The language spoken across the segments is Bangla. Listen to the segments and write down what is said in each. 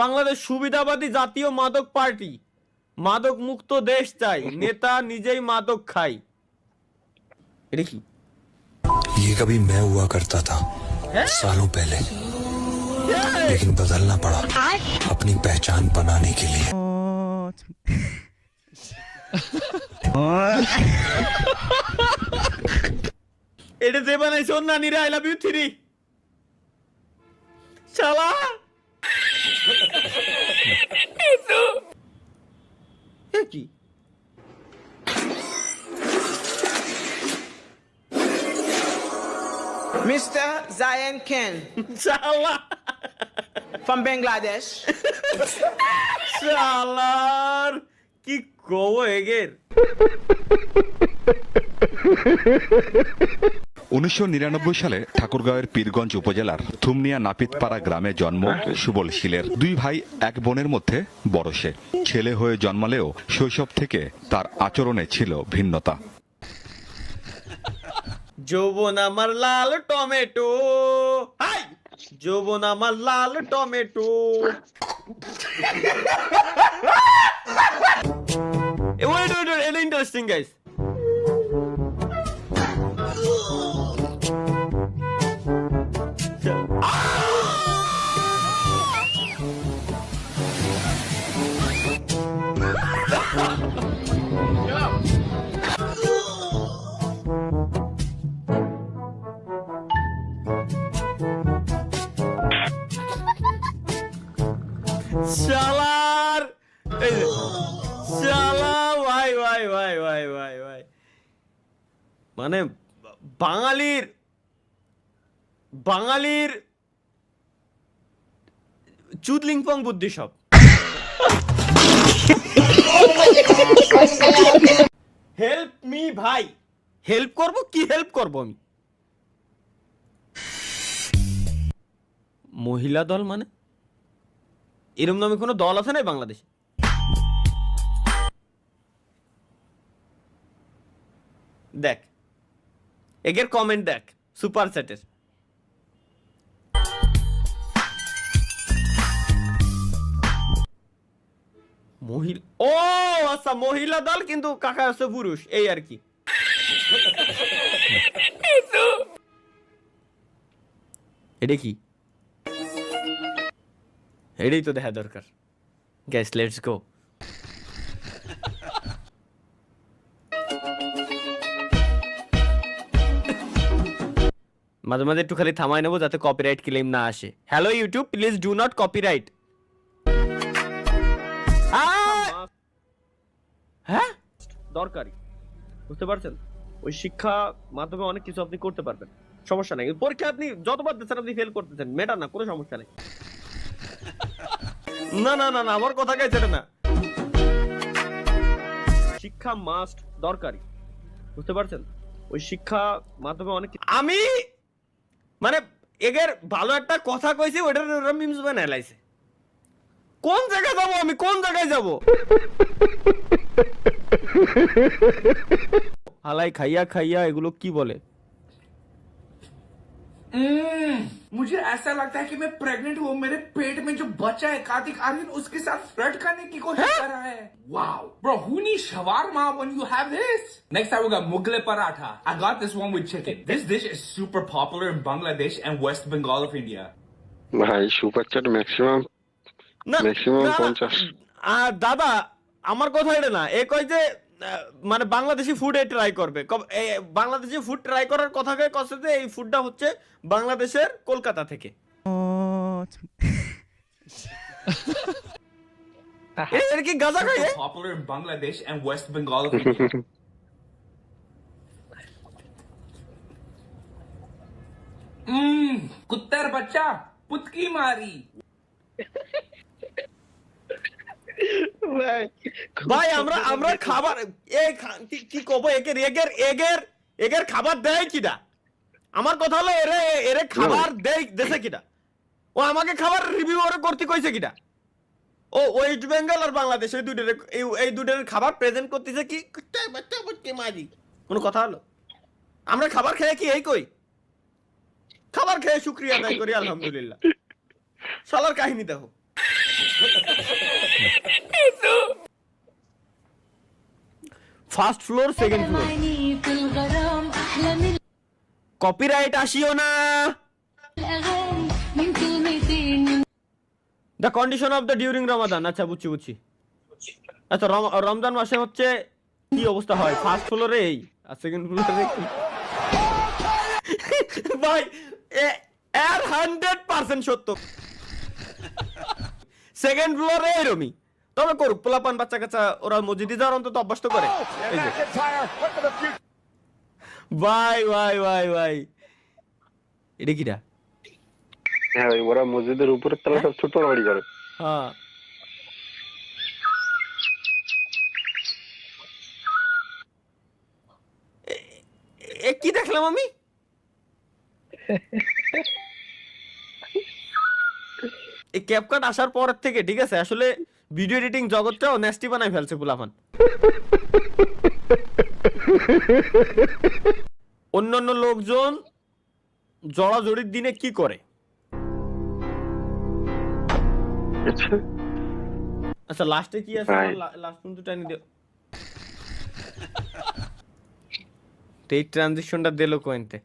বাংলাদেশ সুবিধাবাদী জাতীয় মাদক পার্টি, মাদক মুক্ত দেশ চাই, নেতা নিজেই মাদক খাই। এটা কি? ये कभी मैं हुआ करता था सालों पहले, लेकिन बदलना पड़ा अपनी पहचान बनाने के लिए। এটা যে বানাইছে ওর নানিরা আই লাভ ইউ 3 শালা। এ কি? Mr. Zayan Ken শালা from Bangladesh. শালার কি কও এগের। 1999 সালে ঠাকুরগাঁওয়ের পীরগঞ্জ উপজেলার থুমনিয়া নাপিতপাড়া গ্রামে জন্ম সুবল শীলের। দুই ভাই এক বোনের মধ্যে বড় সে। ছেলে হয়ে জন্মালেও শৈশব থেকে তার আচরণে ছিল ভিন্নতা। যৌবন আমার লাল টমেটো, হাই যৌবন আমার লাল টমেটো। ওয়েট ওয়েট এটা ইন্টারেস্টিং গাইস। শালার এই যে, শালা ভাই ভাই ভাই ভাই ভাই ভাই মানে বাঙালির বাঙালির চুদলিংপং বুদ্ধি সব। হেল্প মি ভাই, হেল্প করব কি হেল্প করব আমি? মহিলা দল মানে এরকম নামে কোনো দল আছে না বাংলাদেশে? দেখ এগের কমেন্ট দেখ সুপার সেটের। মহিলা, ও আচ্ছা মহিলা দল কিন্তু কাকা আছে পুরুষ, এই আর কি। এটা কি? এটাই তো দেখা দরকার। Guys let's go. মাঝে মাঝে একটু খালি থামাই নেবো যাতে কপিরাইট ক্লেম না আসে। Hello YouTube, please do not copyright. হ্যাঁ দরকারি, বুঝতে পারছেন? ওই শিক্ষা মাধ্যমে অনেক কিছু আপনি করতে পারবেন, সমস্যা নাই। পরীক্ষা আপনি যতবার দিচ্ছেন আপনি ফেল করতেছেন, মেটার না, কোনো সমস্যা নেই। না না না না আমার কথা গাইছে না। শিক্ষা মাস্ট দরকারি, বুঝতে পারছেন? ওই শিক্ষা মাধ্যমে অনেক আমি মানে এগের ভালো একটা কথা কইছি, ওইটার ওরা মিমস বানায় লাইছে। কোন জায়গায় যাবো আমি, কোন জায়গায় যাবো? হালাই খাইয়া খাইয়া এগুলো কি বলে? मुझे ऐसा लगता है कि मैं प्रेग्नेंट हूँ। मेरे पेट में जो बच्चा है कार्तिक आर्यन उसके साथ फ्लर्ट करने की कोशिश कर रहा है। Wow, bro, who needs shawarma when you have this? Next time we got mugle paratha. I got this one with chicken. This dish is super popular in Bangladesh and West Bengal of India. ভাই সুপার চ্যাট ম্যাক্সিমাম না ম্যাক্সিমাম না, 50। দাদা আমার কথা এটা না, এ কয় যে মানে বাংলাদেশি ফুড এ ট্রাই করবে। বাংলাদেশি ফুড ট্রাই করার কথা কয়ে কছে যে এই ফুডটা হচ্ছে বাংলাদেশের কলকাতা থেকে। এর কি গাজা খায়? Super popular in Bangladesh and West Bengal of India. कुत्तर बच्चा पुतकी मारी। ভাই আমরা আমরা খাবার কি কব, একের একের একের একের খাবার দেয় কিনা? আমার কথা হলো এরে এরে খাবার দেয় দেশে কিনা? ও আমাকে খাবার রিভিউ করতে কইছে কিনা? ও ওয়েস্ট বেঙ্গল আর বাংলাদেশ এই দুটোর খাবার প্রেজেন্ট করতেছে কি মাজি? কোনো কথা হলো? আমরা খাবার খেয়ে কি এই কই? খাবার খেয়ে শুকরিয়া আদায় করি আলহামদুলিল্লাহ। শালার কাহিনী দেখো। First floor second floor عيني في الغرام أحلى من copyright আসিও না الأغاني من كلمتين the condition of the during Ramadan. আচ্ছা বুঝছি। আচ্ছা রমজান মাসে হচ্ছে কি অবস্থা হয়? ফার্স্ট ফ্লোরে এই আর সেকেন্ড ফ্লোরে কি? ভাই এর 100% সত্য। সেকেন্ড ফ্লোরে এরমি, তবে করুক পোলাপান বাচ্চা কাচ্চা, ওরা মসজিদে যাওয়ার অন্তত অভ্যাস তো করে। এই যে। ভাই ভাই ভাই ভাই এটা কিরা? হ্যাঁ ভাই, ওরা মসজিদের উপরের তলা সব ছোট বাড়ি করে। হ্যাঁ কি দেখলাম আমি? এই ক্যাপকাট আসার পর থেকে ঠিক আছে, আসলে ভিডিও এডিটিং জগৎটাও নেস্টি বানাই ফেলছে পোলাপান। অন্যান্য লোকজন জড়াজড়ির দিনে কি করে? আচ্ছা লাস্টে কি আছে? লাস্ট পর্যন্ত টাইনি দিও। এই ট্রানজিশনটা দিলো কোয়েন্তে।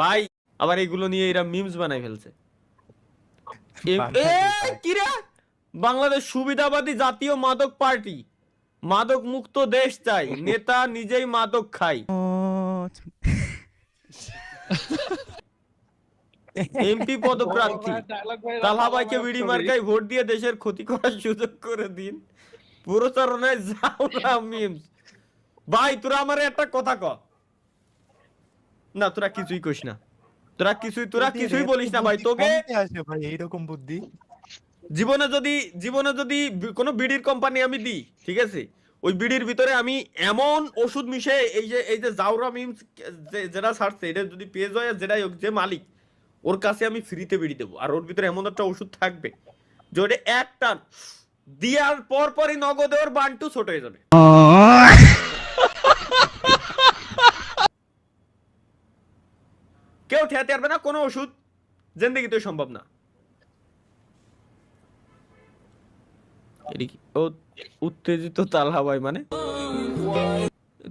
ভাই আবার এগুলো নিয়ে এরা মিমস বানাই ফেলছে। কিরা? বাংলাদেশ সুবিধাবাদী জাতীয় মাদক পার্টি, মাদক মুক্ত দেশ চাই, নেতা নিজেই মাদক খায়। এমপি পদপ্রার্থী তালহা ভাইকে বিড়ি মার্কায় ভোট দিয়ে দেশের ক্ষতি করার সুযোগ করে দিন। প্রচারণায় যাও না মিমস। ভাই তোরা আমারে একটা কথা ক না, তোরা কিছুই কইস না, তোরা কিছুই বলিস না ভাই। তোকে ভাই এইরকম বুদ্ধি জীবনে যদি কোনো বিড়ির কোম্পানি আমি দিই, ঠিক আছে, ওই বিড়ির ভিতরে আমি এমন ওষুধ মিশে এই যে জাউরা মিমস যেটা ছাড়ছে, এটা যদি পেজ হয় যেটাই হোক, যে মালিক ওর কাছে আমি ফ্রিতে বিড়ি দেবো। আর ওর ভিতরে এমন একটা ওষুধ থাকবে যে ওটা এক টান দেওয়ার পরই নগদে ওর বান্টু ছোট হয়ে যাবে। কেউ ঠেয়াতে পারবে না, কোনো ওষুধ জিন্দেগিতে সম্ভব না। উত্তেজিত তালহা ভাই মানে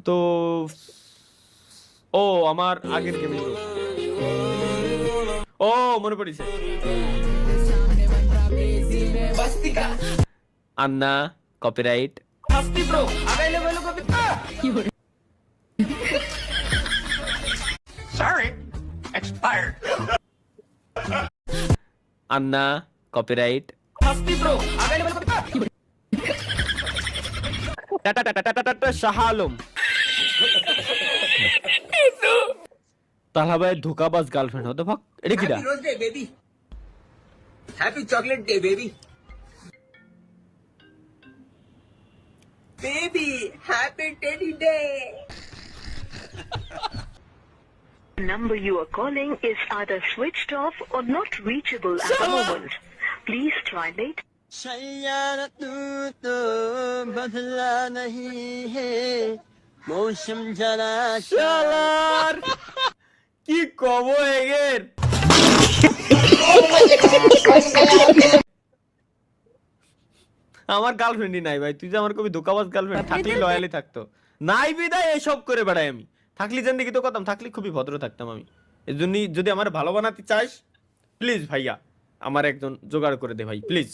তো ও আমার আগের গেমে ও মনে পড়েছে। আন্না কপিরাইট আন্না কপিরাইট শাহ আলম তালহা ভাই ধোকাবাজ গার্লফ্রেন্ড হতে ভাগ। এটা কিটা? Happy chocolate day, baby. Baby, happy teddy day. The number you are calling is either switched off or not reachable at the moment. Please try later. শালার কি কব এগের। আমার গার্লফ্রেন্ডই নাই ভাই, তুই যে আমার কবি ধোকাবাজ গার্লফ্রেন্ড থাকলে লয়ালি থাকতো, নাই বিদায় এসব করে বেড়াই আমি। থাকলি জিন্দেগি তো কথাম, থাকলে খুবই ভদ্র থাকতাম আমি। এর জন্যই যদি আমার ভালো বানাতে চাস প্লিজ ভাইয়া আমার একজন জোগাড় করে দে ভাই প্লিজ।